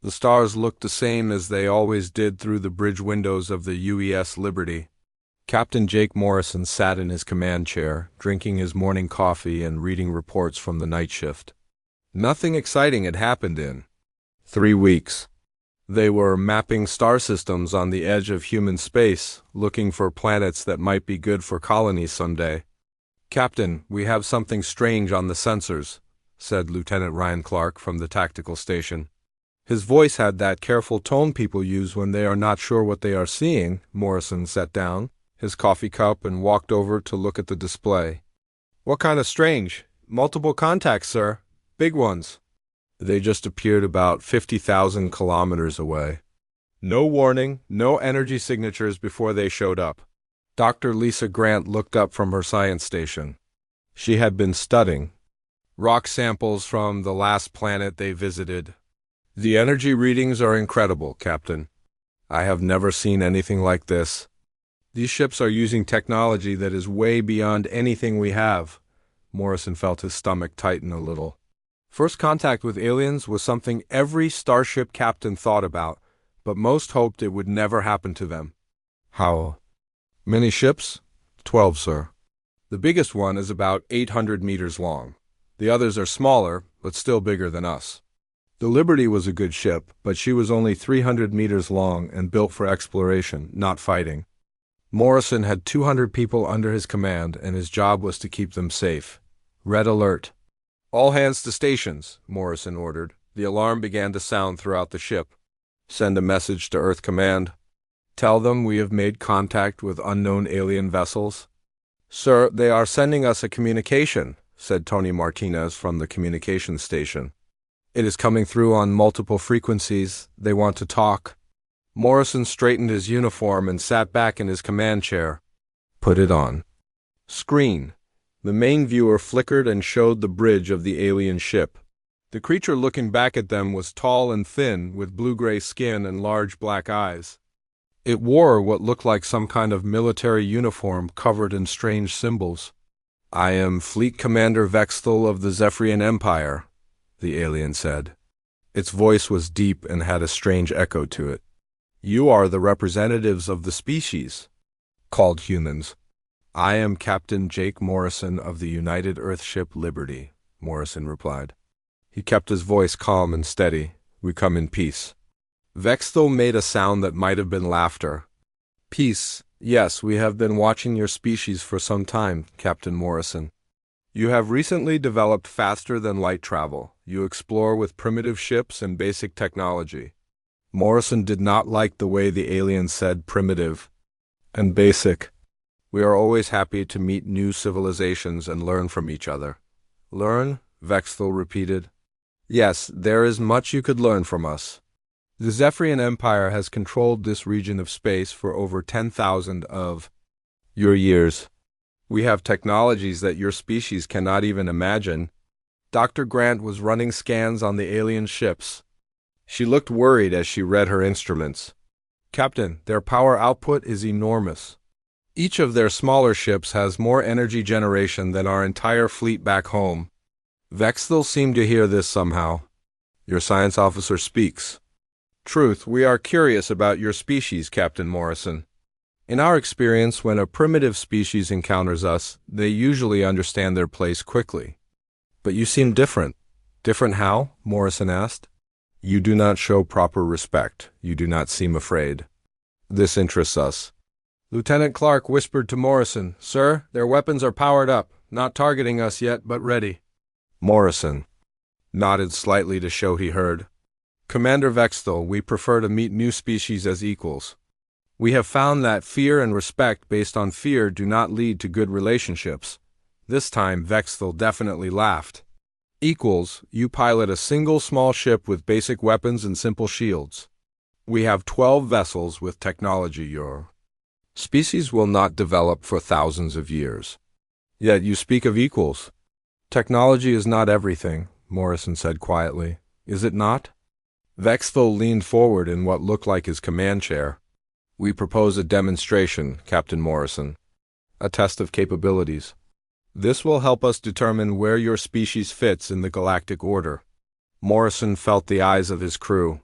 The stars looked the same as they always did through the bridge windows of the UES Liberty. Captain Jake Morrison sat in his command chair, drinking his morning coffee and reading reports from the night shift. Nothing exciting had happened in 3 weeks. They were mapping star systems on the edge of human space, looking for planets that might be good for colonies someday. "Captain, we have something strange on the sensors," said Lieutenant Ryan Clark from the tactical station. His voice had that careful tone people use when they are not sure what they are seeing. Morrison sat down, his coffee cup, and walked over to look at the display. "What kind of strange?" "Multiple contacts, sir. Big ones." They just appeared about 50,000 kilometers away. No warning, no energy signatures before they showed up. Dr. Lisa Grant looked up from her science station. She had been studying rock samples from the last planet they visited. "The energy readings are incredible, Captain. I have never seen anything like this. These ships are using technology that is way beyond anything we have." Morrison felt his stomach tighten a little. First contact with aliens was something every starship captain thought about, but most hoped it would never happen to them. "How many ships?" 12, sir. The biggest one is about 800 meters long. The others are smaller, but still bigger than us. The Liberty was a good ship, but she was only 300 meters long and built for exploration, not fighting. Morrison had 200 people under his command, and his job was to keep them safe. Red alert. "All hands to stations," Morrison ordered. The alarm began to sound throughout the ship. "Send a message to Earth Command. Tell them we have made contact with unknown alien vessels." "Sir, they are sending us a communication," said Tony Martinez from the communications station. "It is coming through on multiple frequencies. They want to talk." Morrison straightened his uniform and sat back in his command chair. "Put it on." Screen. The main viewer flickered and showed the bridge of the alien ship. The creature looking back at them was tall and thin, with blue-gray skin and large black eyes. It wore what looked like some kind of military uniform covered in strange symbols. "I am Fleet Commander Vexthal of the Zephyrian Empire," the alien said. Its voice was deep and had a strange echo to it. "You are the representatives of the species called humans." "I am Captain Jake Morrison of the United Earthship Liberty," Morrison replied. He kept his voice calm and steady. "We come in peace." Vexthal made a sound that might have been laughter. "Peace. Yes, we have been watching your species for some time, Captain Morrison. You have recently developed faster-than-light travel. You explore with primitive ships and basic technology." Morrison did not like the way the alien said primitive and basic. "We are always happy to meet new civilizations and learn from each other." "Learn?" Vexthal repeated. "Yes, there is much you could learn from us. The Zephyrian Empire has controlled this region of space for over 10,000 of your years. We have technologies that your species cannot even imagine." Dr. Grant was running scans on the alien ships. She looked worried as she read her instruments. "Captain, their power output is enormous. Each of their smaller ships has more energy generation than our entire fleet back home." Vexthal seemed to hear this somehow. "Your science officer speaks." "Truth, we are curious about your species, Captain Morrison. In our experience, when a primitive species encounters us, they usually understand their place quickly. But you seem different." "Different how?" Morrison asked. "You do not show proper respect. You do not seem afraid. This interests us." Lieutenant Clark whispered to Morrison, "Sir, their weapons are powered up, not targeting us yet, but ready." Morrison nodded slightly to show he heard. "Commander Vexthal, we prefer to meet new species as equals. We have found that fear and respect based on fear do not lead to good relationships." This time Vexthal definitely laughed. "Equals, you pilot a single small ship with basic weapons and simple shields. We have 12 vessels with technology your species will not develop for thousands of years. Yet you speak of equals." "Technology is not everything," Morrison said quietly. "Is it not?" Vexthal leaned forward in what looked like his command chair. "We propose a demonstration, Captain Morrison. A test of capabilities. This will help us determine where your species fits in the galactic order." Morrison felt the eyes of his crew.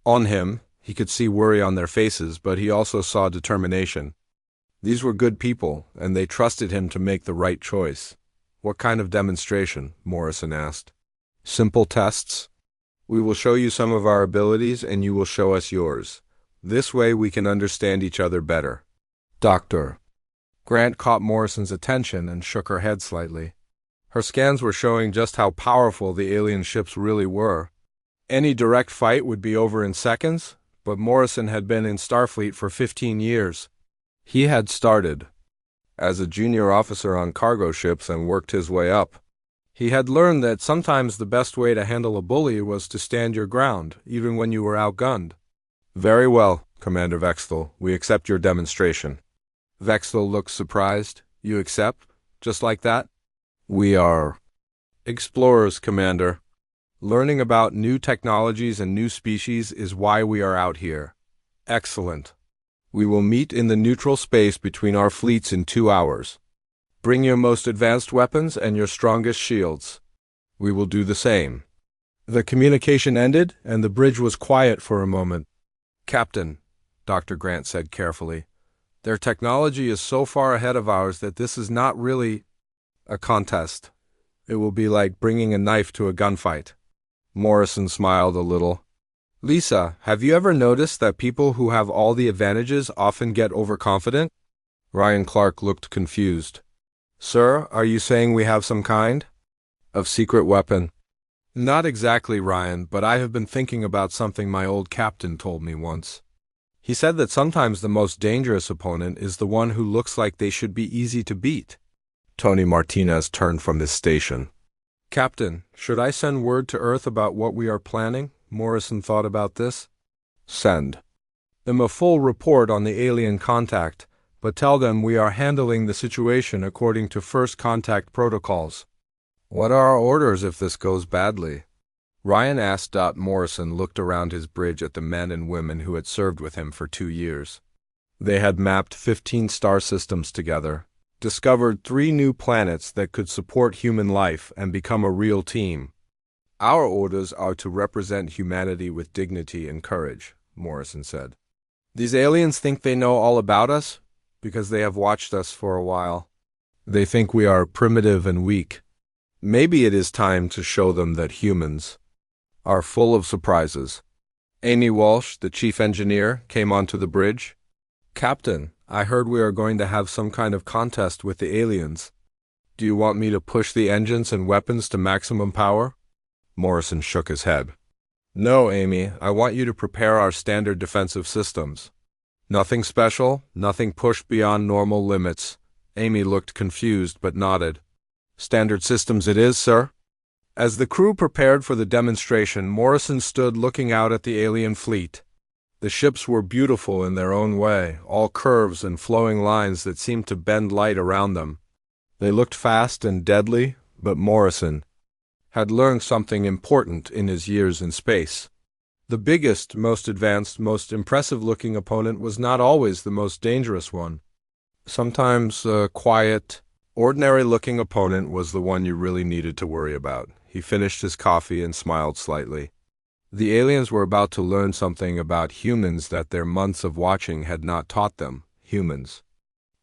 On him, he could see worry on their faces, but he also saw determination. These were good people, and they trusted him to make the right choice. What kind of demonstration? Morrison asked. Simple tests. We will show you some of our abilities, and you will show us yours. This way we can understand each other better. Doctor. Grant caught Morrison's attention and shook her head slightly. Her scans were showing just how powerful the alien ships really were. Any direct fight would be over in seconds, but Morrison had been in Starfleet for 15 years. He had started as a junior officer on cargo ships and worked his way up. He had learned that sometimes the best way to handle a bully was to stand your ground, even when you were outgunned. Very well, Commander Vexthal, we accept your demonstration. Vexthal looked surprised. You accept? Just like that? We are explorers, Commander. Learning about new technologies and new species is why we are out here. Excellent. We will meet in the neutral space between our fleets in 2 hours. Bring your most advanced weapons and your strongest shields. We will do the same. The communication ended, and the bridge was quiet for a moment. Captain, Dr. Grant said carefully, their technology is so far ahead of ours that this is not really a contest. It will be like bringing a knife to a gunfight. Morrison smiled a little. Lisa, have you ever noticed that people who have all the advantages often get overconfident? Ryan Clark looked confused. Sir, are you saying we have some kind of secret weapon? Not exactly, Ryan, but I have been thinking about something my old captain told me once. He said that sometimes the most dangerous opponent is the one who looks like they should be easy to beat. Tony Martinez turned from his station. Captain, should I send word to Earth about what we are planning? Morrison thought about this. Send them a full report on the alien contact, but tell them we are handling the situation according to first contact protocols. What are our orders if this goes badly? Ryan asked. Morrison looked around his bridge at the men and women who had served with him for 2 years. They had mapped 15 star systems together, discovered 3 new planets that could support human life and become a real team. Our orders are to represent humanity with dignity and courage, Morrison said. These aliens think they know all about us because they have watched us for a while. They think we are primitive and weak. Maybe it is time to show them that humans are full of surprises. Amy Walsh, the chief engineer, came onto the bridge. Captain, I heard we are going to have some kind of contest with the aliens. Do you want me to push the engines and weapons to maximum power? Morrison shook his head. No, Amy, I want you to prepare our standard defensive systems. Nothing special, nothing pushed beyond normal limits. Amy looked confused but nodded. Standard systems it is, sir. As the crew prepared for the demonstration, Morrison stood looking out at the alien fleet. The ships were beautiful in their own way, all curves and flowing lines that seemed to bend light around them. They looked fast and deadly, but Morrison had learned something important in his years in space. The biggest, most advanced, most impressive-looking opponent was not always the most dangerous one. Sometimes a quiet, ordinary-looking opponent was the one you really needed to worry about. He finished his coffee and smiled slightly. The aliens were about to learn something about humans that their months of watching had not taught them. Humans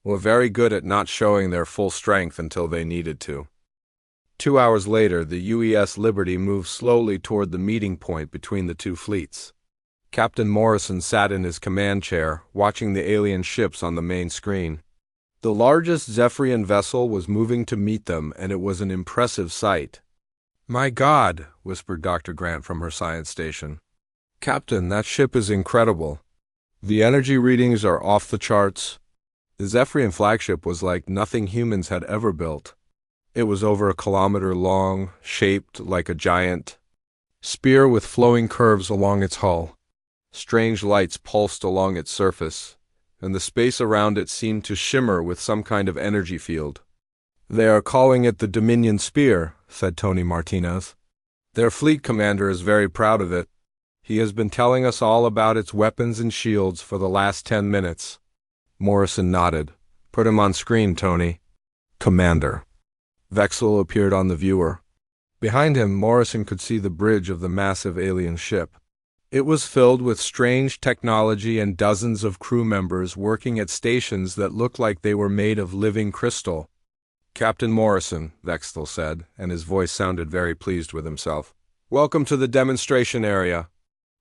were very good at not showing their full strength until they needed to. 2 hours later, the UES Liberty moved slowly toward the meeting point between the two fleets. Captain Morrison sat in his command chair, watching the alien ships on the main screen. The largest Zephyrian vessel was moving to meet them, and it was an impressive sight. My God, whispered Dr. Grant from her science station. Captain, that ship is incredible. The energy readings are off the charts. The Zephyrian flagship was like nothing humans had ever built. It was over 1 kilometer long, shaped like a giant spear with flowing curves along its hull. Strange lights pulsed along its surface, and the space around it seemed to shimmer with some kind of energy field. They are calling it the Dominion Spear, said Tony Martinez. Their fleet commander is very proud of it. He has been telling us all about its weapons and shields for the last 10 minutes. Morrison nodded. Put him on screen, Tony. Commander. Vexthal appeared on the viewer. Behind him, Morrison could see the bridge of the massive alien ship. It was filled with strange technology and dozens of crew members working at stations that looked like they were made of living crystal. "Captain Morrison," Vexthel said, and his voice sounded very pleased with himself. "Welcome to the demonstration area.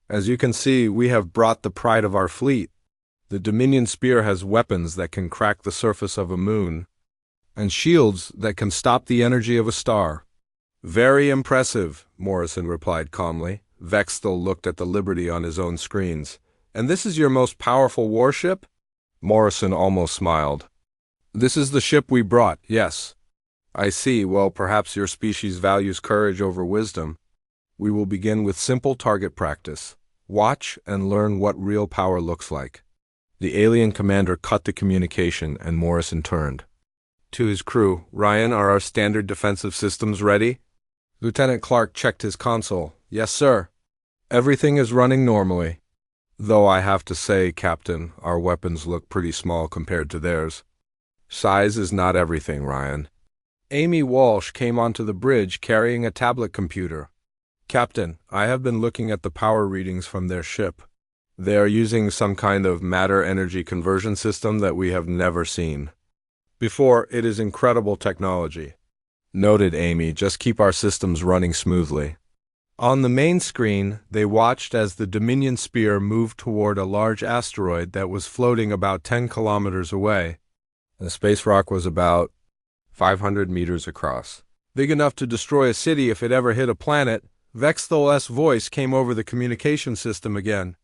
As you can see, we have brought the pride of our fleet. The Dominion Spear has weapons that can crack the surface of a moon, and shields that can stop the energy of a star." "Very impressive," Morrison replied calmly. Vexthel looked at the Liberty on his own screens. "And this is your most powerful warship?" Morrison almost smiled. "This is the ship we brought, yes." "I see. Well, perhaps your species values courage over wisdom. We will begin with simple target practice. Watch and learn what real power looks like." The alien commander cut the communication, and Morrison turned to his crew. "Ryan, are our standard defensive systems ready?" Lieutenant Clark checked his console. "Yes, sir. Everything is running normally. Though I have to say, Captain, our weapons look pretty small compared to theirs." "Size is not everything, Ryan." Amy Walsh came onto the bridge carrying a tablet computer. "Captain, I have been looking at the power readings from their ship. They are using some kind of matter-energy conversion system that we have never seen before. It is incredible technology." "Noted, Amy. Just keep our systems running smoothly." On the main screen, they watched as the Dominion Spear moved toward a large asteroid that was floating about 10 kilometers away. The space rock was about 500 meters across. "Big enough to destroy a city if it ever hit a planet." Vexthel's voice came over the communication system again.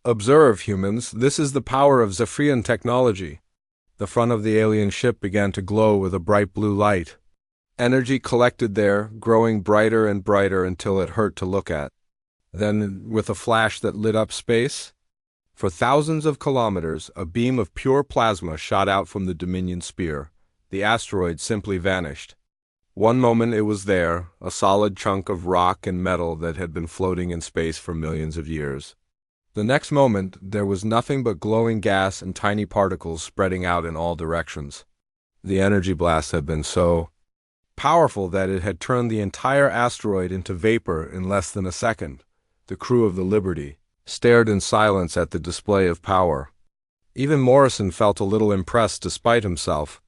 "Observe, humans. This is the power of Zephyrian technology." The front of the alien ship began to glow with a bright blue light. Energy collected there, growing brighter and brighter until it hurt to look at. Then, with a flash that lit up space, for thousands of kilometers, a beam of pure plasma shot out from the Dominion Spear. The asteroid simply vanished. One moment it was there, a solid chunk of rock and metal that had been floating in space for millions of years. The next moment, there was nothing but glowing gas and tiny particles spreading out in all directions. The energy blast had been so powerful that it had turned the entire asteroid into vapor in less than a second. The crew of the Liberty stared in silence at the display of power. Even Morrison felt a little impressed despite himself.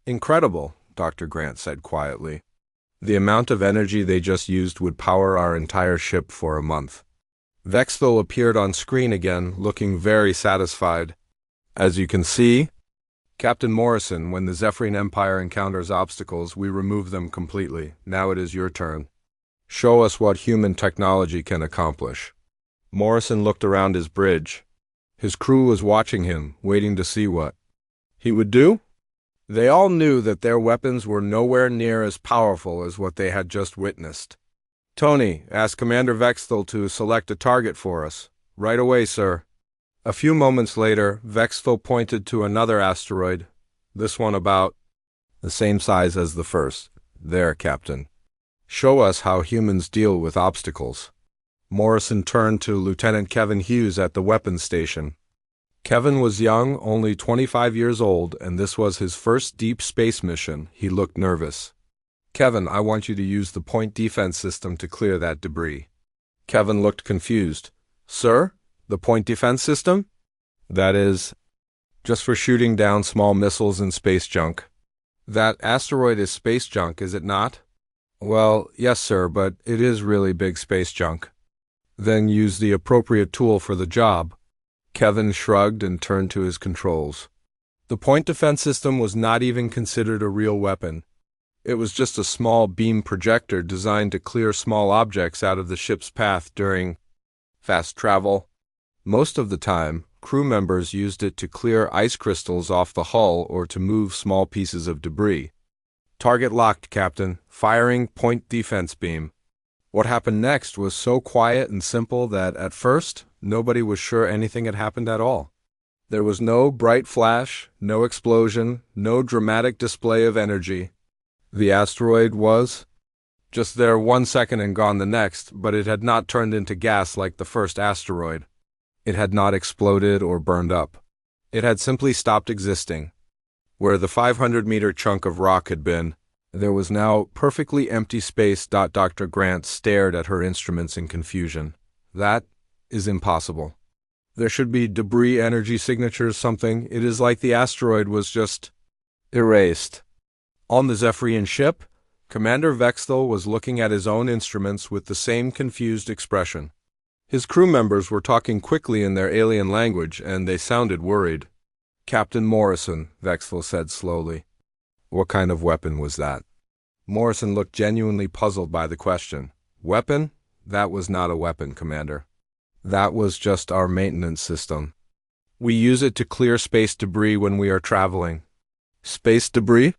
"Incredible," Dr. Grant said quietly. "The amount of energy they just used would power our entire ship for a month." Vexthel appeared on screen again, looking very satisfied. "As you can see, Captain Morrison, when the Zephyrian Empire encounters obstacles, we remove them completely. Now it is your turn. Show us what human technology can accomplish." Morrison looked around his bridge. His crew was watching him, waiting to see what he would do. They all knew that their weapons were nowhere near as powerful as what they had just witnessed. "Tony, ask Commander Vexthel to select a target for us." "Right away, sir." A few moments later, Vexthel pointed to another asteroid, this one about the same size as the first. "There, Captain. Show us how humans deal with obstacles." Morrison turned to Lieutenant Kevin Hughes at the weapons station. Kevin was young, only 25 years old, and this was his first deep space mission. He looked nervous. "Kevin, I want you to use the point defense system to clear that debris." Kevin looked confused. "Sir? The point defense system?" "That is just for shooting down small missiles and space junk." "That asteroid is space junk, is it not?" "Well, yes, sir, but it is really big space junk." "Then use the appropriate tool for the job." Kevin shrugged and turned to his controls. The point defense system was not even considered a real weapon. It was just a small beam projector designed to clear small objects out of the ship's path during fast travel. Most of the time, crew members used it to clear ice crystals off the hull or to move small pieces of debris. "Target locked, Captain. Firing point defense beam." What happened next was so quiet and simple that, at first, nobody was sure anything had happened at all. There was no bright flash, no explosion, no dramatic display of energy. The asteroid was just there 1 second and gone the next, but it had not turned into gas like the first asteroid. It had not exploded or burned up. It had simply stopped existing. Where the 500-meter chunk of rock had been, there was now perfectly empty space. Dr. Grant stared at her instruments in confusion. "That is impossible. There should be debris energy signatures, something. It is like the asteroid was just erased. On the Zephyrian ship, Commander Vexthal was looking at his own instruments with the same confused expression. His crew members were talking quickly in their alien language, and they sounded worried. "Captain Morrison," Vexthal said slowly. "What kind of weapon was that?" Morrison looked genuinely puzzled by the question. "Weapon? That was not a weapon, Commander. That was just our maintenance system. We use it to clear space debris when we are traveling." "Space debris?"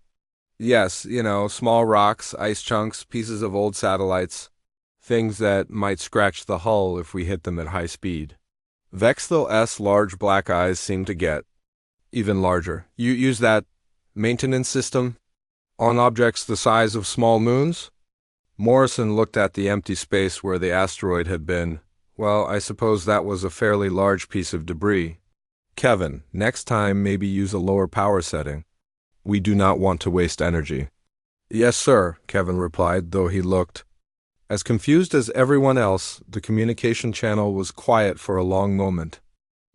"Yes, small rocks, ice chunks, pieces of old satellites. Things that might scratch the hull if we hit them at high speed." Vexthal's large black eyes seemed to get even larger. "You use that maintenance system on objects the size of small moons?" Morrison looked at the empty space where the asteroid had been. "Well, I suppose that was a fairly large piece of debris. Kevin, next time maybe use a lower power setting. We do not want to waste energy." "Yes, sir," Kevin replied, though he looked as confused as everyone else. The communication channel was quiet for a long moment.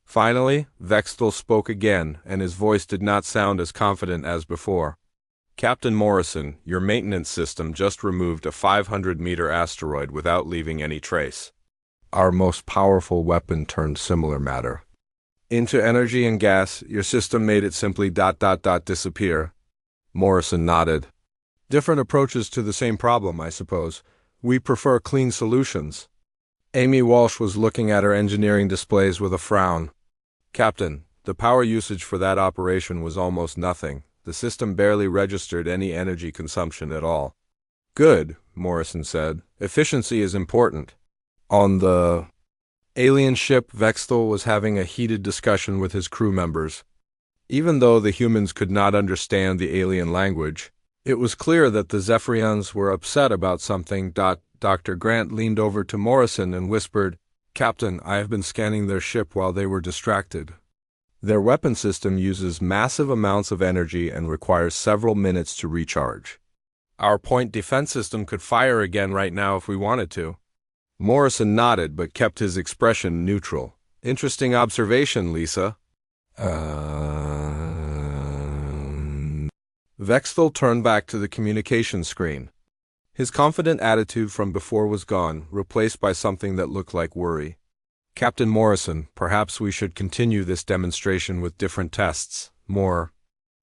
Finally, Vexthal spoke again, and his voice did not sound as confident as before. "Captain Morrison, your maintenance system just removed a 500-meter asteroid without leaving any trace. Our most powerful weapon turned similar matter into energy and gas. Your system made it simply ... disappear." Morrison nodded. "Different approaches to the same problem, I suppose. We prefer clean solutions." Amy Walsh was looking at her engineering displays with a frown. "Captain, the power usage for that operation was almost nothing. The system barely registered any energy consumption at all." "Good," Morrison said. "Efficiency is important." On the alien ship, Vexthal was having a heated discussion with his crew members. Even though the humans could not understand the alien language, it was clear that the Zephyrians were upset about something. Dr. Grant leaned over to Morrison and whispered, "Captain, I have been scanning their ship while they were distracted. Their weapon system uses massive amounts of energy and requires several minutes to recharge. Our point defense system could fire again right now if we wanted to." Morrison nodded but kept his expression neutral. "Interesting observation, Lisa." Vexthal turned back to the communication screen. His confident attitude from before was gone, replaced by something that looked like worry. "Captain Morrison, perhaps we should continue this demonstration with different tests, more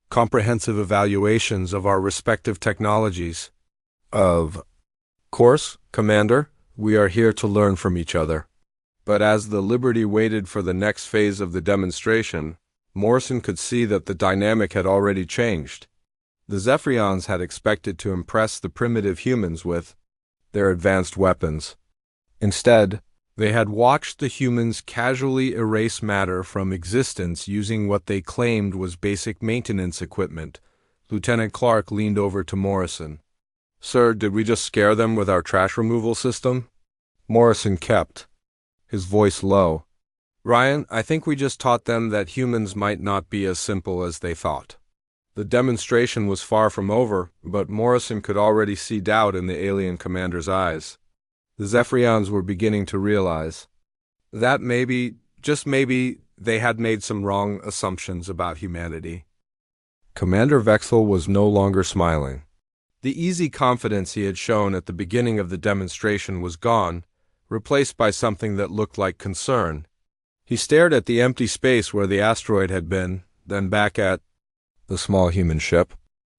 comprehensive evaluations of our respective technologies." "Of course, Commander. We are here to learn from each other." But as the Liberty waited for the next phase of the demonstration, Morrison could see that the dynamic had already changed. The Zephyrians had expected to impress the primitive humans with their advanced weapons. Instead, they had watched the humans casually erase matter from existence using what they claimed was basic maintenance equipment. Lieutenant Clark leaned over to Morrison. "Sir, did we just scare them with our trash removal system?" Morrison kept his voice low. "Ryan, I think we just taught them that humans might not be as simple as they thought." The demonstration was far from over, but Morrison could already see doubt in the alien commander's eyes. The Zephyrians were beginning to realize that maybe, just maybe, they had made some wrong assumptions about humanity. Commander Vexthal was no longer smiling. The easy confidence he had shown at the beginning of the demonstration was gone, replaced by something that looked like concern. He stared at the empty space where the asteroid had been, then back at the small human ship.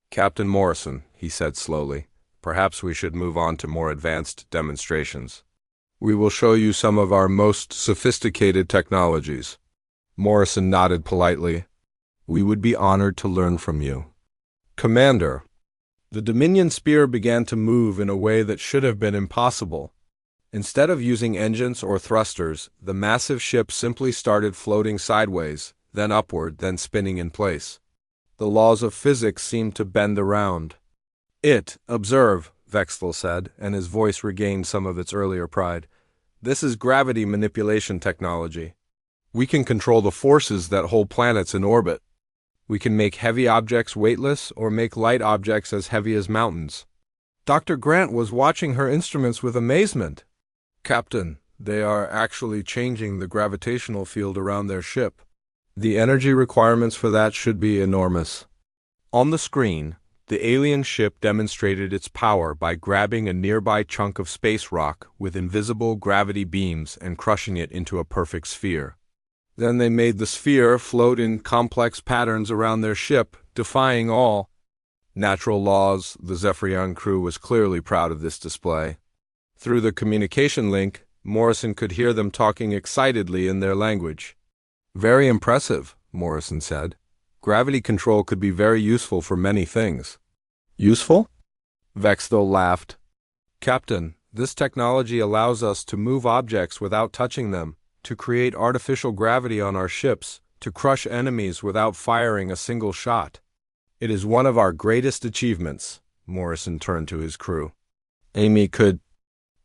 "Captain Morrison," he said slowly, "perhaps we should move on to more advanced demonstrations. We will show you some of our most sophisticated technologies." Morrison nodded politely. "We would be honored to learn from you." "Commander." The Dominion spear began to move in a way that should have been impossible. Instead of using engines or thrusters, the massive ship simply started floating sideways, then upward, then spinning in place. The laws of physics seemed to bend around. Observe," Vexthal said, and his voice regained some of its earlier pride. "This is gravity manipulation technology. We can control the forces that hold planets in orbit. We can make heavy objects weightless or make light objects as heavy as mountains." Dr. Grant was watching her instruments with amazement. "Captain, They are actually changing the gravitational field around their ship. The energy requirements for that should be enormous. On the screen, the alien ship demonstrated its power by grabbing a nearby chunk of space rock with invisible gravity beams and crushing it into a perfect sphere. Then they made the sphere float in complex patterns around their ship, defying all natural laws. The Zephyrian crew was clearly proud of this display. Through the communication link, Morrison could hear them talking excitedly in their language. "Very impressive," Morrison said. "Gravity control could be very useful for many things." "Useful?" Vexthel laughed. "Captain, this technology allows us to move objects without touching them, to create artificial gravity on our ships, to crush enemies without firing a single shot. It is one of our greatest achievements." Morrison turned to his crew. "Amy, could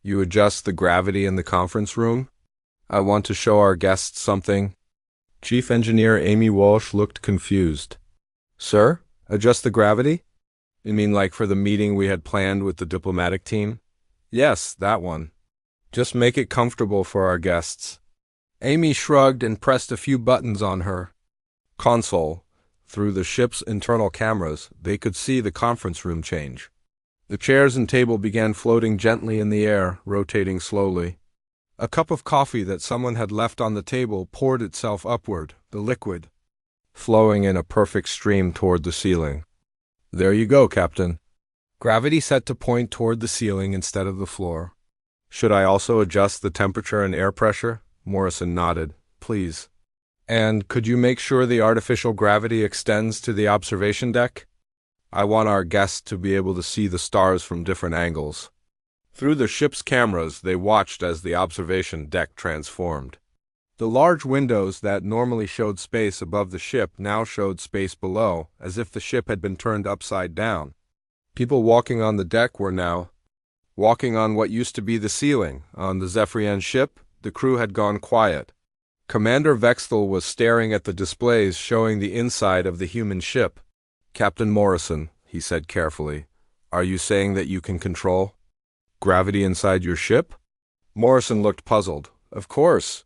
you adjust the gravity in the conference room? I want to show our guests something." Chief Engineer Amy Walsh looked confused. "Sir, adjust the gravity? You mean like for the meeting we had planned with the diplomatic team?" "Yes, that one. Just make it comfortable for our guests." Amy shrugged and pressed a few buttons on her console. Through the ship's internal cameras, they could see the conference room change. The chairs and table began floating gently in the air, rotating slowly. A cup of coffee that someone had left on the table poured itself upward, the liquid flowing in a perfect stream toward the ceiling. "There you go, Captain. Gravity set to point toward the ceiling instead of the floor. Should I also adjust the temperature and air pressure?" Morrison nodded. "Please. And could you make sure the artificial gravity extends to the observation deck? I want our guests to be able to see the stars from different angles." Through the ship's cameras, they watched as the observation deck transformed. The large windows that normally showed space above the ship now showed space below, as if the ship had been turned upside down. People walking on the deck were now walking on what used to be the ceiling. On the Zephyrian ship, the crew had gone quiet. Commander Vexthel was staring at the displays showing the inside of the human ship. "Captain Morrison," he said carefully, "are you saying that you can control gravity inside your ship?" Morrison looked puzzled. "Of course.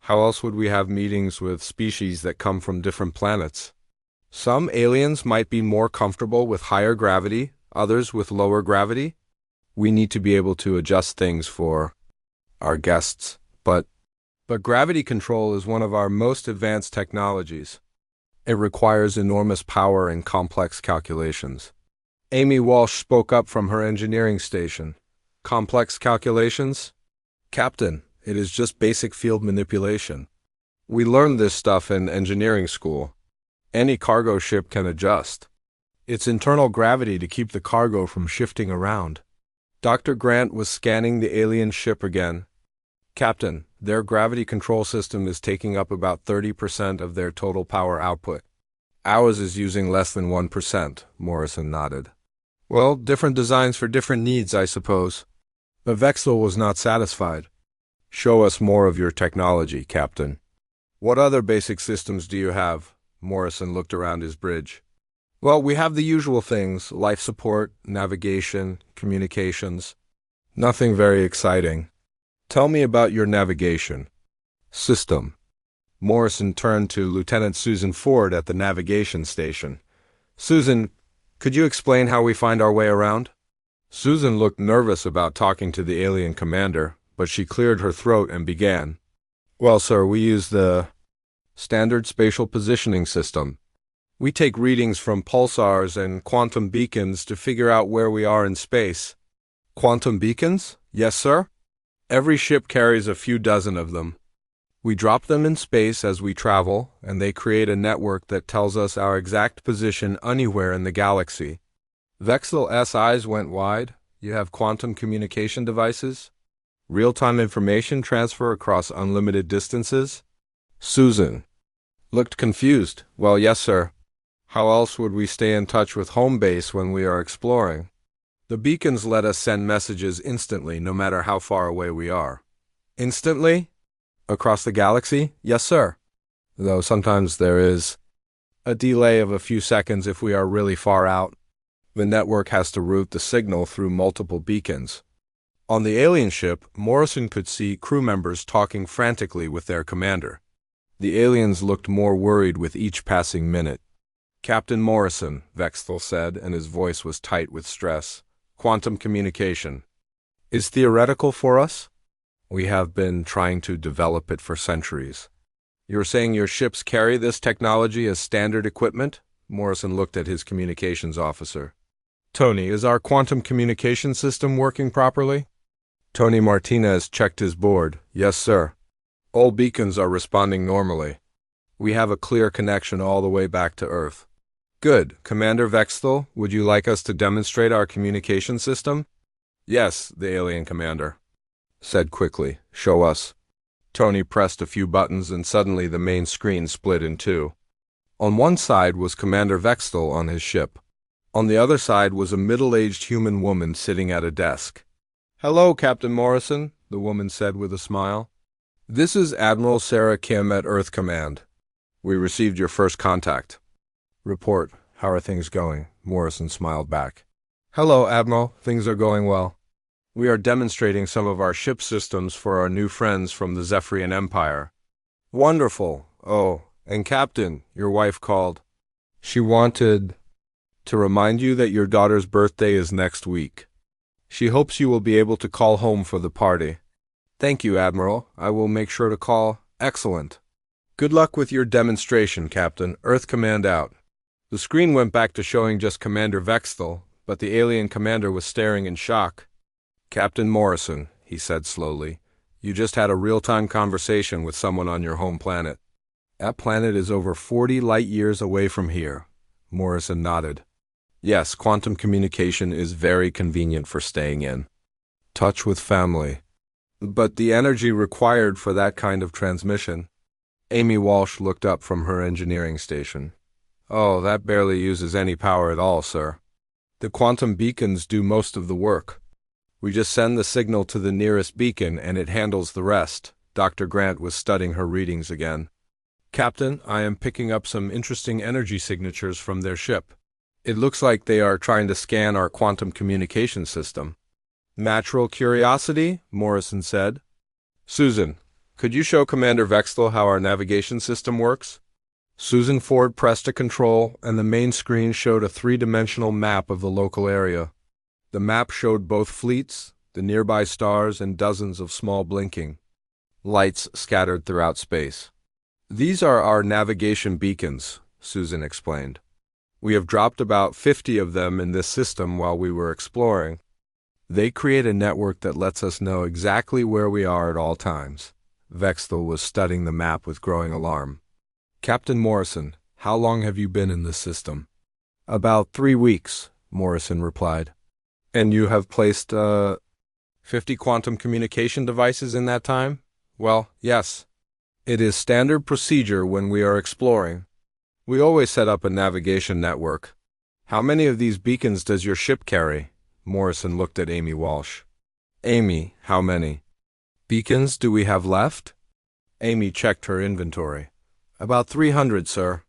How else would we have meetings with species that come from different planets? Some aliens might be more comfortable with higher gravity, others with lower gravity. We need to be able to adjust things for our guests, but gravity control is one of our most advanced technologies. It requires enormous power and complex calculations." Amy Walsh spoke up from her engineering station. "Complex calculations? Captain, it is just basic field manipulation. We learned this stuff in engineering school. Any cargo ship can adjust its internal gravity to keep the cargo from shifting around." Dr. Grant was scanning the alien ship again. "Captain, their gravity control system is taking up about 30% of their total power output. Ours is using less than 1%, Morrison nodded. "Well, different designs for different needs, I suppose." But Vexthel was not satisfied. "Show us more of your technology, Captain." "What other basic systems do you have?" Morrison looked around his bridge. "Well, we have the usual things: life support, navigation, communications. Nothing very exciting." "Tell me about your navigation system." Morrison turned to Lieutenant Susan Ford at the navigation station. "Susan, could you explain how we find our way around?" Susan looked nervous about talking to the alien commander, but she cleared her throat and began. "Well, sir, we use the standard spatial positioning system. We take readings from pulsars and quantum beacons to figure out where we are in space." "Quantum beacons?" "Yes, sir. Every ship carries a few dozen of them. We drop them in space as we travel, and they create a network that tells us our exact position anywhere in the galaxy." Vexthel's eyes went wide. "You have quantum communication devices? Real-time information transfer across unlimited distances?" Susan looked confused. "Well, yes, sir. How else would we stay in touch with home base when we are exploring? The beacons let us send messages instantly, no matter how far away we are." "Instantly? Across the galaxy?" "Yes, sir. Though sometimes there is a delay of a few seconds if we are really far out. The network has to route the signal through multiple beacons. On the alien ship, Morrison could see crew members talking frantically with their commander. The aliens looked more worried with each passing minute. "Captain Morrison," Vexthal said, and his voice was tight with stress. "Quantum communication is theoretical for us. We have been trying to develop it for centuries." "You're saying your ships carry this technology as standard equipment?" Morrison looked at his communications officer. "Tony, is our quantum communication system working properly?" Tony Martinez checked his board. "Yes, sir. All beacons are responding normally. We have a clear connection all the way back to Earth." "Good. Commander Vexthal, would you like us to demonstrate our communication system?" "Yes," the alien commander said quickly. "Show us." Tony pressed a few buttons and suddenly the main screen split in two. On one side was Commander Vexthal on his ship. On the other side was a middle-aged human woman sitting at a desk. "Hello, Captain Morrison," the woman said with a smile. "This is Admiral Sarah Kim at Earth Command. We received your first contact." "Report. How are things going?" Morrison smiled back. "Hello, Admiral. Things are going well. We are demonstrating some of our ship systems for our new friends from the Zephyrian Empire." "Wonderful. Oh, and Captain, your wife called. She wanted to remind you that your daughter's birthday is next week. She hopes you will be able to call home for the party." "Thank you, Admiral. I will make sure to call." "Excellent. Good luck with your demonstration, Captain. Earth Command out." The screen went back to showing just Commander Vexthal, but the alien commander was staring in shock. "Captain Morrison," he said slowly, "you just had a real-time conversation with someone on your home planet." "That planet is over 40 light-years away from here." Morrison nodded. "Yes, quantum communication is very convenient for staying in touch with family. But the energy required for that kind of transmission—" Amy Walsh looked up from her engineering station. "Oh, that barely uses any power at all, sir. The quantum beacons do most of the work. We just send the signal to the nearest beacon and it handles the rest." Dr. Grant was studying her readings again. "Captain, I am picking up some interesting energy signatures from their ship. It looks like they are trying to scan our quantum communication system." "Natural curiosity," Morrison said. "Susan, could you show Commander Vexthal how our navigation system works?" Susan Ford pressed a control, and the main screen showed a three-dimensional map of the local area. The map showed both fleets, the nearby stars, and dozens of small blinking lights scattered throughout space. "These are our navigation beacons," Susan explained. "We have dropped about 50 of them in this system while we were exploring. They create a network that lets us know exactly where we are at all times." Vexthal was studying the map with growing alarm. "Captain Morrison, how long have you been in this system?" "About 3 weeks," Morrison replied. "And you have placed 50 quantum communication devices in that time?" "Well, yes. It is standard procedure when we are exploring. We always set up a navigation network." "How many of these beacons does your ship carry?" Morrison looked at Amy Walsh. "Amy, how many beacons do we have left?" Amy checked her inventory. "About 300, sir.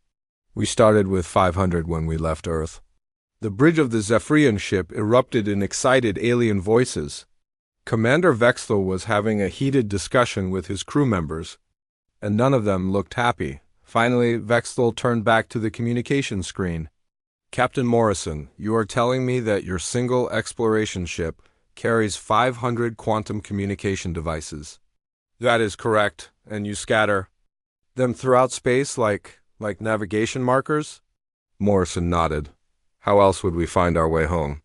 We started with 500 when we left Earth." The bridge of the Zephyrian ship erupted in excited alien voices. Commander Vexthal was having a heated discussion with his crew members, and none of them looked happy. Finally, Vexthal turned back to the communication screen. "Captain Morrison, you are telling me that your single exploration ship carries 500 quantum communication devices." "That is correct, and you scatter them throughout space like navigation markers?" Morrison nodded. "How else would we find our way home?"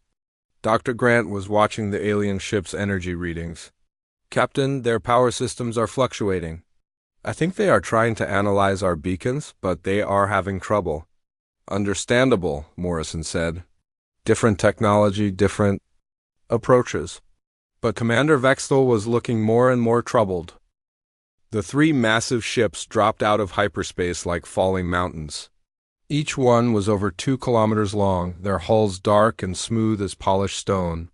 Dr. Grant was watching the alien ship's energy readings. "Captain, their power systems are fluctuating. I think they are trying to analyze our beacons, but they are having trouble." "Understandable," Morrison said. "Different technology, different approaches." But Commander Vexthal was looking more and more troubled. The 3 massive ships dropped out of hyperspace like falling mountains. Each one was over 2 kilometers long, their hulls dark and smooth as polished stone.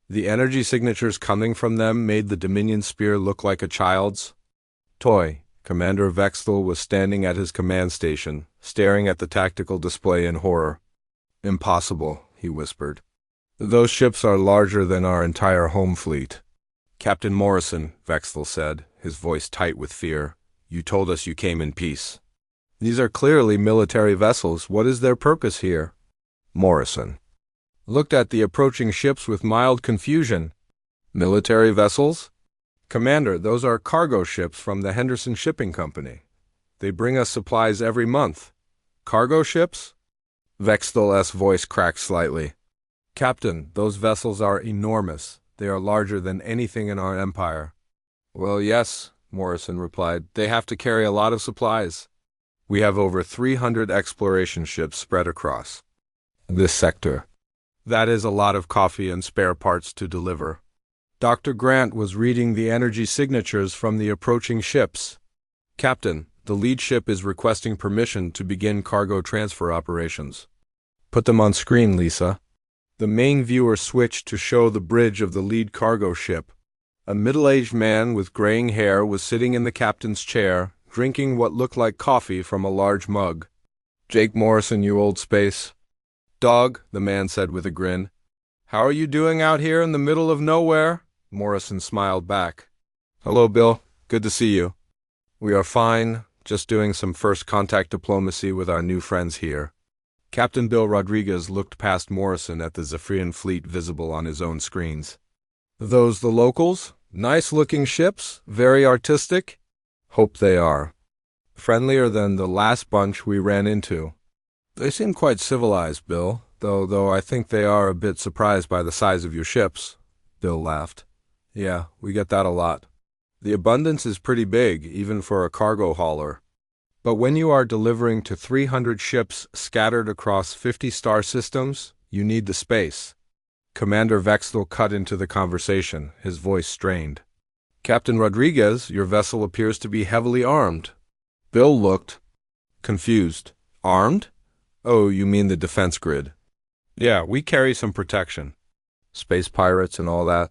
The energy signatures coming from them made the Dominion Spear look like a child's toy. Commander Vexthal was standing at his command station, staring at the tactical display in horror. "Impossible," he whispered. "Those ships are larger than our entire home fleet." Captain Morrison, Vexthel said, his voice tight with fear, you told us you came in peace. These are clearly military vessels. What is their purpose here? Morrison looked at the approaching ships with mild confusion. Military vessels? Commander, those are cargo ships from the Henderson Shipping Company. They bring us supplies every month. Cargo ships? Vexthel's voice cracked slightly. Captain, those vessels are enormous. They are larger than anything in our empire. Well, yes, Morrison replied. They have to carry a lot of supplies. We have over 300 exploration ships spread across this sector. That is a lot of coffee and spare parts to deliver. Dr. Grant was reading the energy signatures from the approaching ships. Captain, the lead ship is requesting permission to begin cargo transfer operations. Put them on screen, Lisa. The main viewer switched to show the bridge of the lead cargo ship. A middle-aged man with graying hair was sitting in the captain's chair, drinking what looked like coffee from a large mug. Jake Morrison, you old space dog, the man said with a grin. How are you doing out here in the middle of nowhere? Morrison smiled back. Hello, Bill. Good to see you. We are fine, just doing some first contact diplomacy with our new friends here. Captain Bill Rodriguez looked past Morrison at the Zephyrian fleet visible on his own screens. Those the locals? Nice-looking ships? Very artistic? Hope they are. Friendlier than the last bunch we ran into. They seem quite civilized, Bill, though I think they are a bit surprised by the size of your ships. Bill laughed. Yeah, we get that a lot. The abundance is pretty big, even for a cargo hauler. But when you are delivering to 300 ships scattered across 50 star systems, you need the space. Commander Vexthel cut into the conversation, his voice strained. Captain Rodriguez, your vessel appears to be heavily armed. Bill looked confused. Armed? Oh, you mean the defense grid. Yeah, we carry some protection. Space pirates and all that.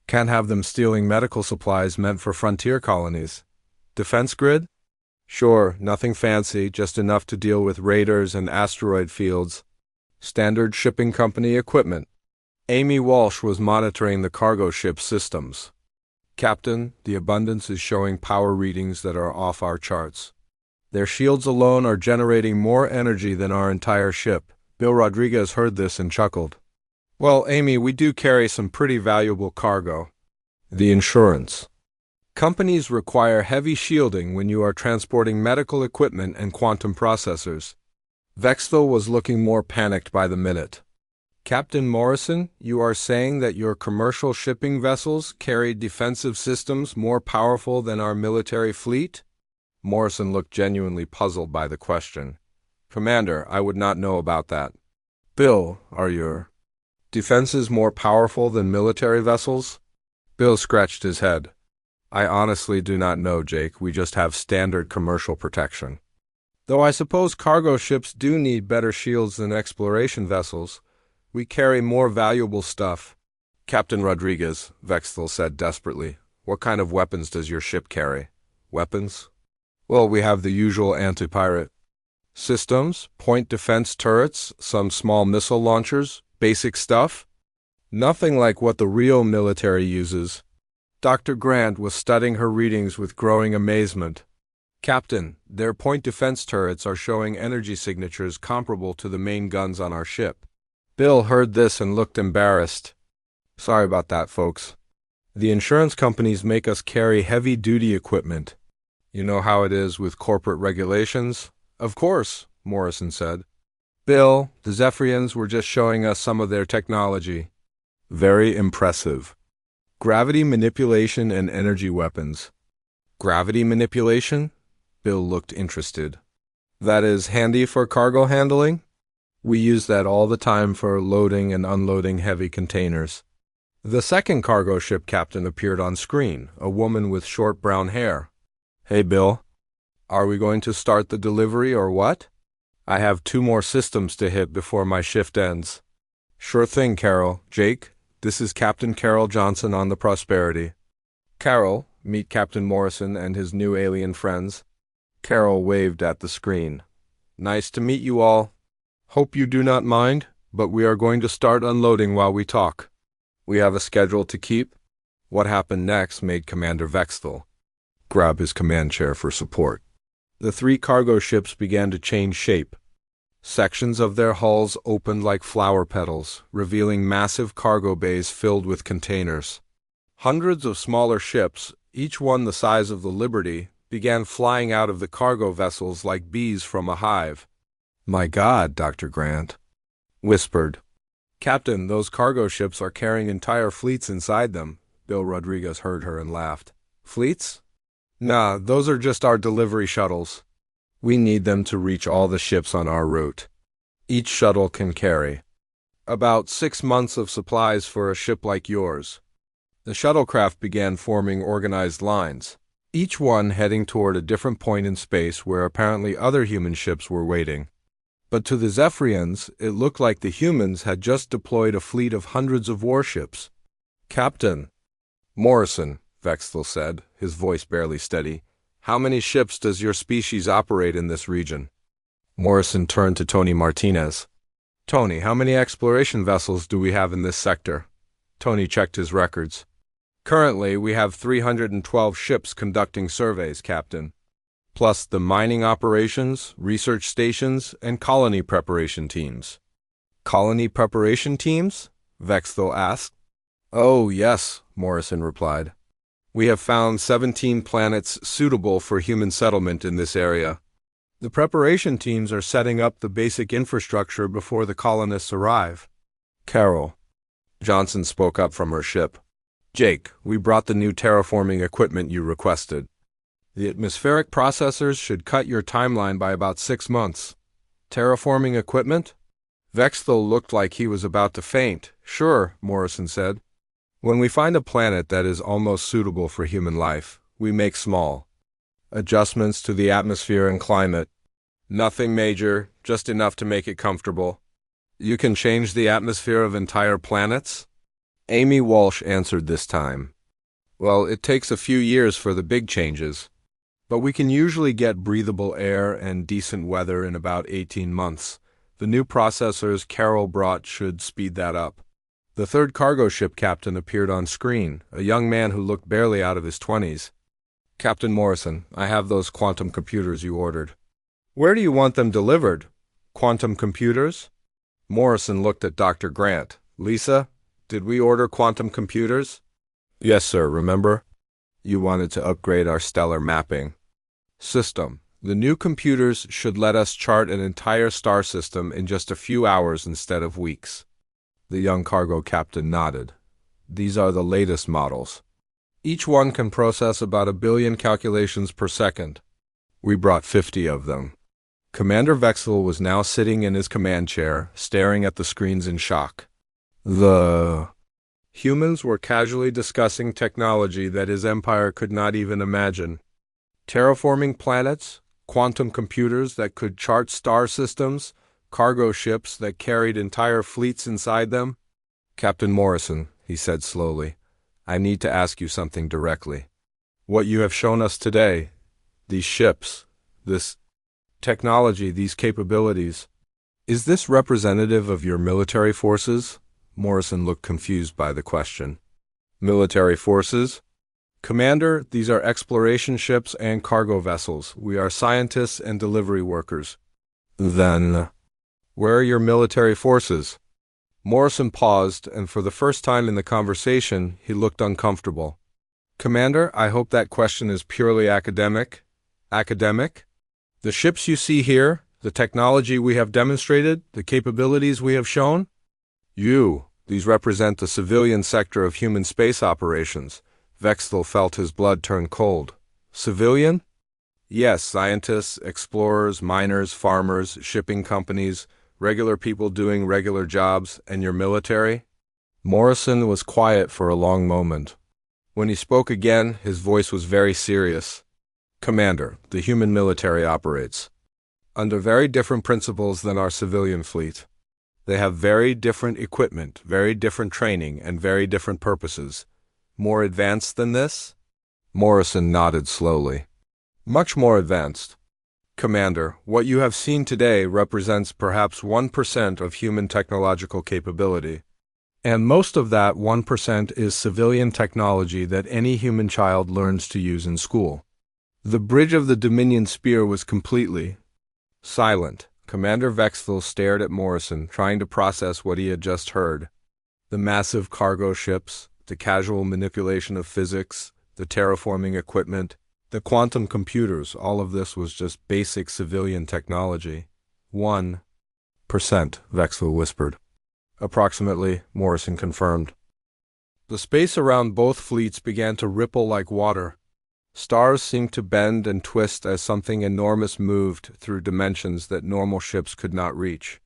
Can't have them stealing medical supplies meant for frontier colonies. Defense grid? Sure, nothing fancy, just enough to deal with raiders and asteroid fields. Standard shipping company equipment. Amy Walsh was monitoring the cargo ship systems. Captain, the Abundance is showing power readings that are off our charts. Their shields alone are generating more energy than our entire ship. Bill Rodriguez heard this and chuckled. Well, Amy, we do carry some pretty valuable cargo. The insurance. Companies require heavy shielding when you are transporting medical equipment and quantum processors. Vexthel was looking more panicked by the minute. Captain Morrison, you are saying that your commercial shipping vessels carry defensive systems more powerful than our military fleet? Morrison looked genuinely puzzled by the question. Commander, I would not know about that. Bill, are your defenses more powerful than military vessels? Bill scratched his head. I honestly do not know, Jake. We just have standard commercial protection. Though I suppose cargo ships do need better shields than exploration vessels. We carry more valuable stuff. Captain Rodriguez, Vexthel said desperately. What kind of weapons does your ship carry? Weapons? Well, we have the usual anti-pirate systems, point defense turrets, some small missile launchers, basic stuff. Nothing like what the real military uses. Dr. Grant was studying her readings with growing amazement. Captain, their point defense turrets are showing energy signatures comparable to the main guns on our ship. Bill heard this and looked embarrassed. Sorry about that, folks. The insurance companies make us carry heavy-duty equipment. You know how it is with corporate regulations? Of course, Morrison said. Bill, the Zephyrians were just showing us some of their technology. Very impressive. Gravity manipulation and energy weapons. Gravity manipulation? Bill looked interested. That is handy for cargo handling? We use that all the time for loading and unloading heavy containers. The second cargo ship captain appeared on screen, a woman with short brown hair. Hey, Bill. Are we going to start the delivery or what? I have 2 more systems to hit before my shift ends. Sure thing, Carol. Jake, this is Captain Carol Johnson on the Prosperity. Carol, meet Captain Morrison and his new alien friends. Carol waved at the screen. Nice to meet you all. Hope you do not mind, but we are going to start unloading while we talk. We have a schedule to keep. What happened next made Commander Vexthal grab his command chair for support. The three cargo ships began to change shape. Sections of their hulls opened like flower petals, revealing massive cargo bays filled with containers. Hundreds of smaller ships, each one the size of the Liberty, began flying out of the cargo vessels like bees from a hive. "My God," Dr. Grant whispered. "Captain, those cargo ships are carrying entire fleets inside them." Bill Rodriguez heard her and laughed. "Fleets? Nah, those are just our delivery shuttles. We need them to reach all the ships on our route. Each shuttle can carry about 6 months of supplies for a ship like yours." The shuttlecraft began forming organized lines, each one heading toward a different point in space where apparently other human ships were waiting. But to the Zephyrians, it looked like the humans had just deployed a fleet of hundreds of warships. "Captain Morrison," Vexthal said, his voice barely steady, "how many ships does your species operate in this region?" Morrison turned to Tony Martinez. "Tony, how many exploration vessels do we have in this sector?" Tony checked his records. "Currently, we have 312 ships conducting surveys, Captain, plus the mining operations, research stations, and colony preparation teams." "Colony preparation teams?" Vexthal asked. "Oh, yes," Morrison replied. "We have found 17 planets suitable for human settlement in this area. The preparation teams are setting up the basic infrastructure before the colonists arrive." "Carol," Johnson spoke up from her ship. "Jake, we brought the new terraforming equipment you requested. The atmospheric processors should cut your timeline by about 6 months." "Terraforming equipment?" Vexthal looked like he was about to faint. "Sure," Morrison said. "When we find a planet that is almost suitable for human life, we make small adjustments to the atmosphere and climate. Nothing major, just enough to make it comfortable." "You can change the atmosphere of entire planets?" Amy Walsh answered this time. "Well, it takes a few years for the big changes, but we can usually get breathable air and decent weather in about 18 months. The new processors Carol brought should speed that up." The third cargo ship captain appeared on screen, a young man who looked barely out of his 20s. "Captain Morrison, I have those quantum computers you ordered." "Where do you want them delivered? Quantum computers?" Morrison looked at Dr. Grant. "Lisa, did we order quantum computers?" "Yes, sir, remember? You wanted to upgrade our stellar mapping system. The new computers should let us chart an entire star system in just a few hours instead of weeks." The young cargo captain nodded. "These are the latest models. Each one can process about 1 billion calculations per second. We brought 50 of them." Commander Vexthal was now sitting in his command chair, staring at the screens in shock. The humans were casually discussing technology that his empire could not even imagine. Terraforming planets, quantum computers that could chart star systems, cargo ships that carried entire fleets inside them. "Captain Morrison," he said slowly, "I need to ask you something directly. What you have shown us today, these ships, this technology, these capabilities, is this representative of your military forces?" Morrison looked confused by the question. "Military forces? Commander, these are exploration ships and cargo vessels. We are scientists and delivery workers." "Then where are your military forces?" Morrison paused, and for the first time in the conversation, he looked uncomfortable. "Commander, I hope that question is purely academic." "Academic? The ships you see here, the technology we have demonstrated, the capabilities we have shown? These represent the civilian sector of human space operations." Vexthal felt his blood turn cold. "Civilian?" "Yes, scientists, explorers, miners, farmers, shipping companies, regular people doing regular jobs, and your military?" Morrison was quiet for a long moment. When he spoke again, his voice was very serious. "Commander, the human military operates under very different principles than our civilian fleet. They have very different equipment, very different training, and very different purposes. More advanced than this?" Morrison nodded slowly. "Much more advanced. Commander, what you have seen today represents perhaps 1% of human technological capability. And most of that 1% is civilian technology that any human child learns to use in school. The bridge of the Dominion Spear was completely silent. Commander Vexthal stared at Morrison, trying to process what he had just heard. The massive cargo ships, the casual manipulation of physics, the terraforming equipment, the quantum computers, all of this was just basic civilian technology. 1%, Vexthal whispered. Approximately, Morrison confirmed. The space around both fleets began to ripple like water. Stars seemed to bend and twist as something enormous moved through dimensions that normal ships could not reach.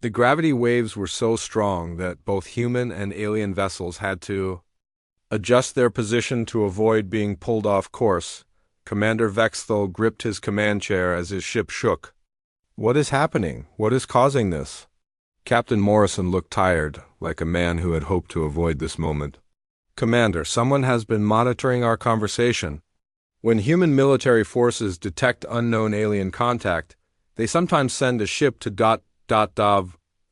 The gravity waves were so strong that both human and alien vessels had to adjust their position to avoid being pulled off course. Commander Vexthal gripped his command chair as his ship shook. What is happening? What is causing this? Captain Morrison looked tired, like a man who had hoped to avoid this moment. Commander, someone has been monitoring our conversation. When human military forces detect unknown alien contact, they sometimes send a ship to ...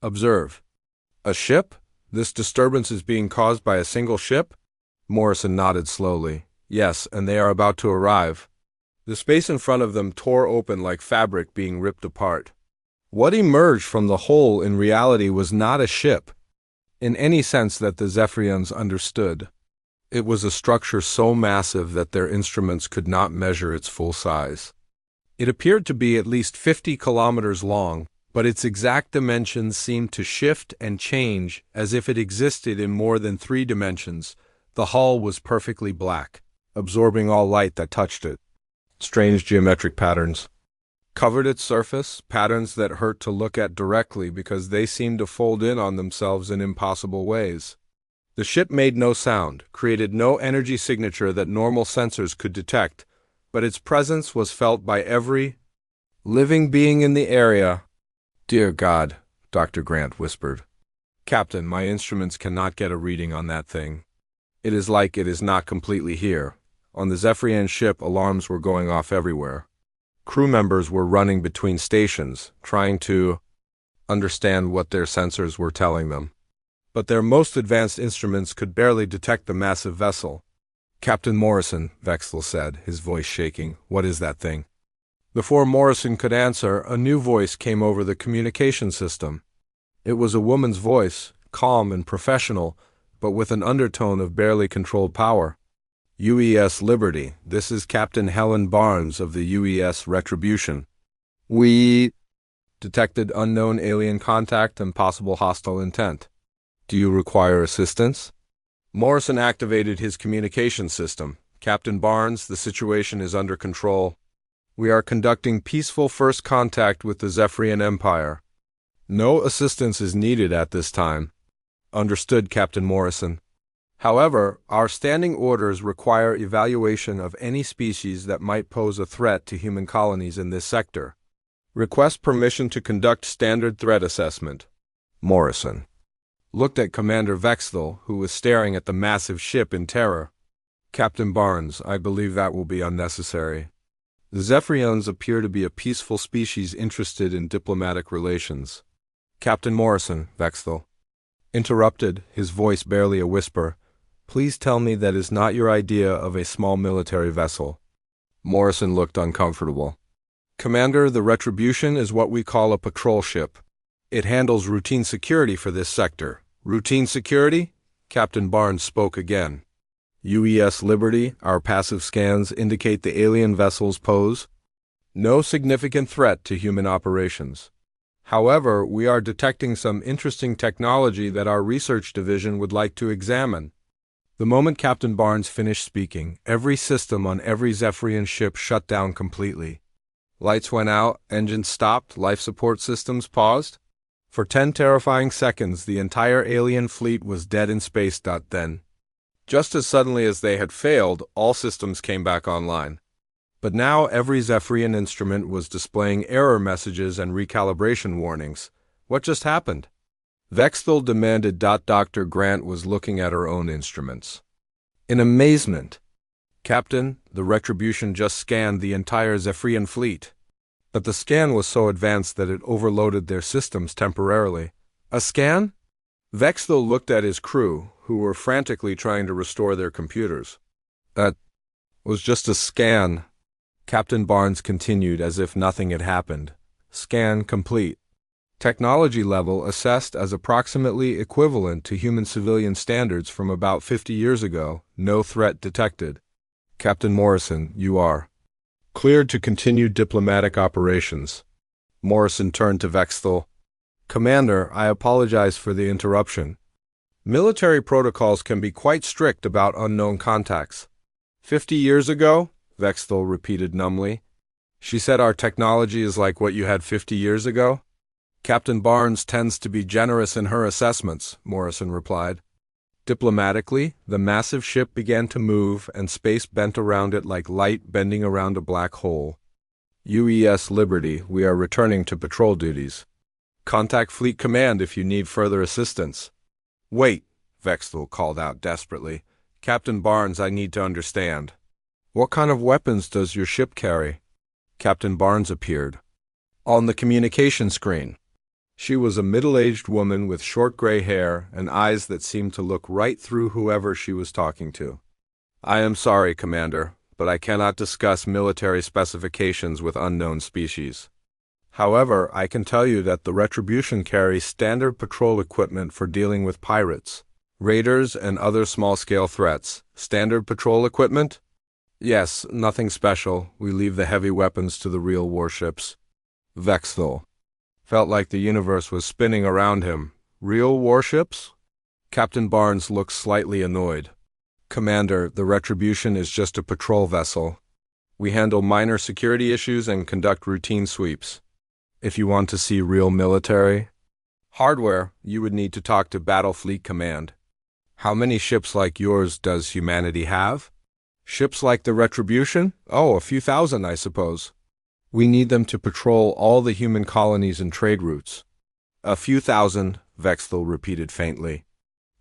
observe. A ship? This disturbance is being caused by a single ship? Morrison nodded slowly. Yes, and they are about to arrive. The space in front of them tore open like fabric being ripped apart. What emerged from the hole in reality was not a ship, in any sense that the Zephyrians understood. It was a structure so massive that their instruments could not measure its full size. It appeared to be at least 50 kilometers long, but its exact dimensions seemed to shift and change as if it existed in more than 3 dimensions. The hull was perfectly black, absorbing all light that touched it. Strange geometric patterns covered its surface, patterns that hurt to look at directly because they seemed to fold in on themselves in impossible ways. The ship made no sound, created no energy signature that normal sensors could detect, but its presence was felt by every living being in the area. Dear God, Dr. Grant whispered. Captain, my instruments cannot get a reading on that thing. It is like it is not completely here. On the Zephyrian ship, alarms were going off everywhere. Crew members were running between stations, trying to understand what their sensors were telling them. But their most advanced instruments could barely detect the massive vessel. Captain Morrison, Vexthal said, his voice shaking, what is that thing? Before Morrison could answer, a new voice came over the communication system. It was a woman's voice, calm and professional, but with an undertone of barely controlled power. UES Liberty, this is Captain Helen Barnes of the UES Retribution. We detected unknown alien contact and possible hostile intent. Do you require assistance? Morrison activated his communication system. Captain Barnes, the situation is under control. We are conducting peaceful first contact with the Zephyrian Empire. No assistance is needed at this time. Understood, Captain Morrison. However, our standing orders require evaluation of any species that might pose a threat to human colonies in this sector. Request permission to conduct standard threat assessment. Morrison looked at Commander Vexthal, who was staring at the massive ship in terror. Captain Barnes, I believe that will be unnecessary. The Zephyrians appear to be a peaceful species interested in diplomatic relations. Captain Morrison, Vexthal interrupted, his voice barely a whisper. Please tell me that is not your idea of a small military vessel. Morrison looked uncomfortable. Commander, the Retribution is what we call a patrol ship. It handles routine security for this sector. Routine security? Captain Barnes spoke again. UES Liberty, our passive scans indicate the alien vessels pose no significant threat to human operations. However, we are detecting some interesting technology that our research division would like to examine. The moment Captain Barnes finished speaking, every system on every Zephyrian ship shut down completely. Lights went out, engines stopped, life support systems paused. For 10 terrifying seconds, the entire alien fleet was dead in space. Then, just as suddenly as they had failed, all systems came back online. But now every Zephyrian instrument was displaying error messages and recalibration warnings. What just happened? Vexthal demanded. Dr. Grant was looking at her own instruments in amazement. Captain, the Retribution just scanned the entire Zephyrian fleet. But the scan was so advanced that it overloaded their systems temporarily. A scan? Vexthel looked at his crew, who were frantically trying to restore their computers. That was just a scan, Captain Barnes continued as if nothing had happened. Scan complete. Technology level assessed as approximately equivalent to human civilian standards from about 50 years ago. No threat detected. Captain Morrison, you are cleared to continue diplomatic operations. Morrison turned to Vexthel. Commander, I apologize for the interruption. Military protocols can be quite strict about unknown contacts. 50 years ago? Vexthel repeated numbly. She said our technology is like what you had 50 years ago? Captain Barnes tends to be generous in her assessments, Morrison replied. Diplomatically, the massive ship began to move, and space bent around it like light bending around a black hole. UES Liberty, we are returning to patrol duties. Contact Fleet Command if you need further assistance. Wait, Vexthel called out desperately. Captain Barnes, I need to understand. What kind of weapons does your ship carry? Captain Barnes appeared on the communication screen. She was a middle-aged woman with short gray hair and eyes that seemed to look right through whoever she was talking to. I am sorry, Commander, but I cannot discuss military specifications with unknown species. However, I can tell you that the Retribution carries standard patrol equipment for dealing with pirates, raiders, and other small-scale threats. Standard patrol equipment? Yes, nothing special. We leave the heavy weapons to the real warships. Vexthel felt like the universe was spinning around him. Real warships? Captain Barnes looked slightly annoyed. Commander, the Retribution is just a patrol vessel. We handle minor security issues and conduct routine sweeps. If you want to see real military hardware, you would need to talk to Battle Fleet Command. How many ships like yours does humanity have? Ships like the Retribution? Oh, a few thousand, I suppose. We need them to patrol all the human colonies and trade routes. A few thousand, Vexthel repeated faintly.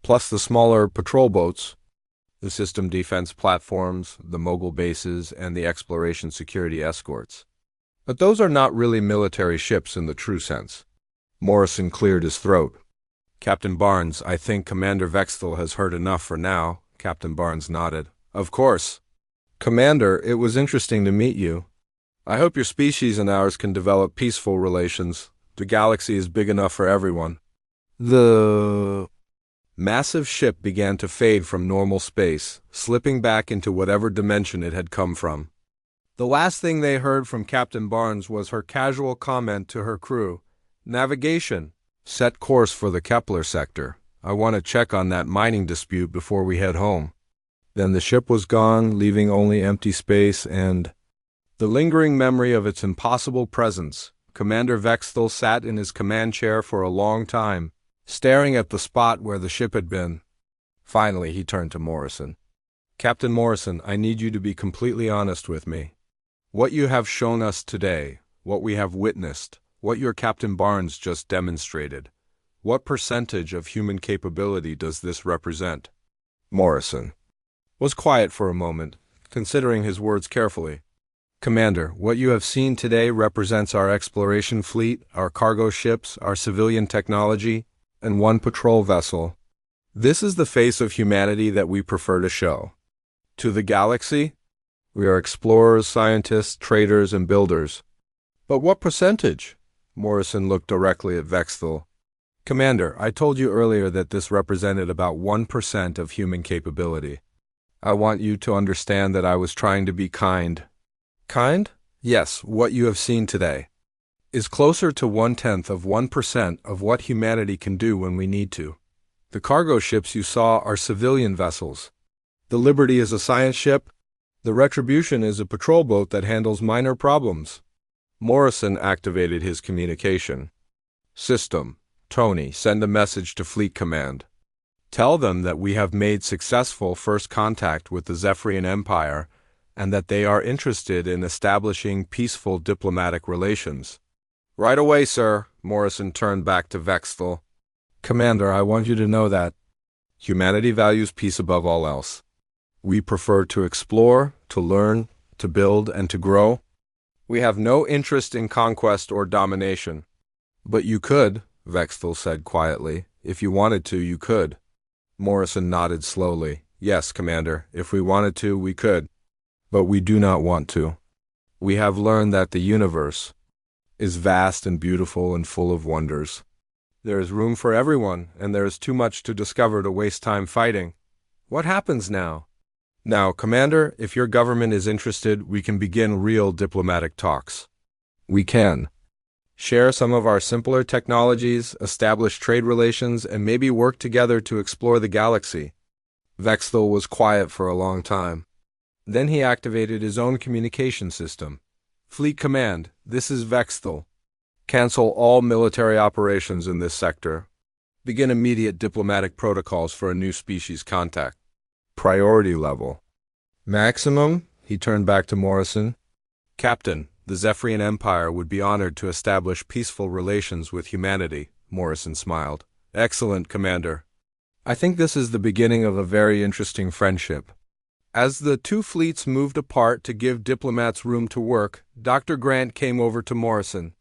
Plus the smaller patrol boats, the system defense platforms, the Mogul bases, and the exploration security escorts. But those are not really military ships in the true sense. Morrison cleared his throat. Captain Barnes, I think Commander Vexthel has heard enough for now. Captain Barnes nodded. Of course. Commander, it was interesting to meet you. I hope your species and ours can develop peaceful relations. The galaxy is big enough for everyone. The massive ship began to fade from normal space, slipping back into whatever dimension it had come from. The last thing they heard from Captain Barnes was her casual comment to her crew. Navigation. Set course for the Kepler sector. I want to check on that mining dispute before we head home. Then the ship was gone, leaving only empty space and the lingering memory of its impossible presence. Commander Vexthel sat in his command chair for a long time, staring at the spot where the ship had been. Finally, he turned to Morrison. Captain Morrison, I need you to be completely honest with me. What you have shown us today, what we have witnessed, what your Captain Barnes just demonstrated, what percentage of human capability does this represent? Morrison was quiet for a moment, considering his words carefully. Commander, what you have seen today represents our exploration fleet, our cargo ships, our civilian technology, and one patrol vessel. This is the face of humanity that we prefer to show. To the galaxy, we are explorers, scientists, traders, and builders. But what percentage? Morrison looked directly at Vexthel. Commander, I told you earlier that this represented about 1% of human capability. I want you to understand that I was trying to be kind. Kind? Yes, what you have seen today is closer to 0.1% of what humanity can do when we need to. The cargo ships you saw are civilian vessels. The Liberty is a science ship. The Retribution is a patrol boat that handles minor problems. Morrison activated his communication. System, Tony, send a message to Fleet Command. Tell them that we have made successful first contact with the Zephyrian Empire and that they are interested in establishing peaceful diplomatic relations. Right away, sir, Morrison turned back to Vexthel. Commander, I want you to know that humanity values peace above all else. We prefer to explore, to learn, to build, and to grow. We have no interest in conquest or domination. But you could, Vexthel said quietly, If you wanted to, you could. Morrison nodded slowly. Yes, Commander, if we wanted to, we could. But we do not want to. We have learned that the universe is vast and beautiful and full of wonders. There is room for everyone, and there is too much to discover to waste time fighting. What happens now? Now, Commander, if your government is interested, we can begin real diplomatic talks. We can share some of our simpler technologies, establish trade relations, and maybe work together to explore the galaxy. Vexthal was quiet for a long time. Then he activated his own communication system. Fleet Command, this is Vexthal. Cancel all military operations in this sector. Begin immediate diplomatic protocols for a new species contact. Priority level. Maximum? He turned back to Morrison. Captain, the Zephyrian Empire would be honored to establish peaceful relations with humanity, Morrison smiled. Excellent, Commander. I think this is the beginning of a very interesting friendship. As the two fleets moved apart to give diplomats room to work, Dr. Grant came over to Morrison.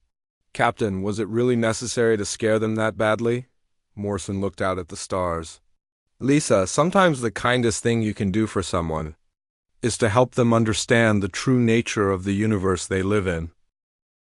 Captain, was it really necessary to scare them that badly? Morrison looked out at the stars. Lisa, sometimes the kindest thing you can do for someone is to help them understand the true nature of the universe they live in.